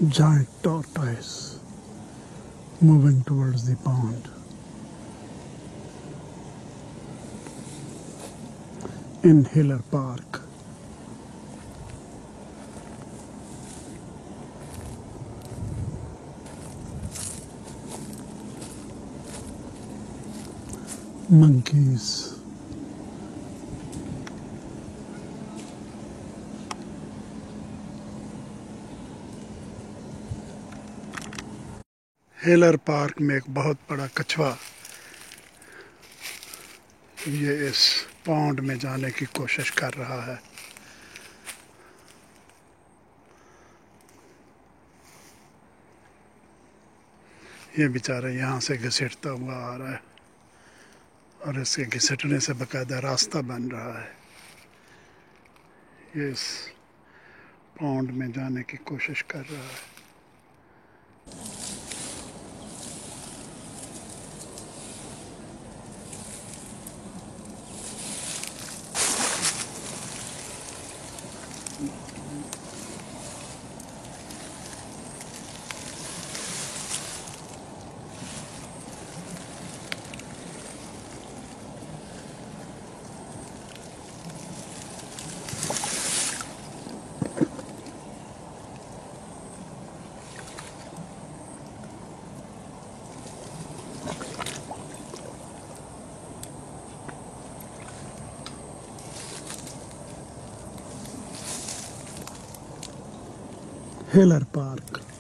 Giant tortoise moving towards the pond. In Hiller Park. Monkeys. हेलर park में एक बहुत बड़ा कछुआ ये इस पॉन्ड में जाने की कोशिश कर रहा है। ये बेचारा यहाँ से घसीटता हुआ आ रहा है और इसके घसीटने से बाकायदा रास्ता बन रहा है। ये इस पॉन्ड में जाने की कोशिश कर रहा है। Hiller Park.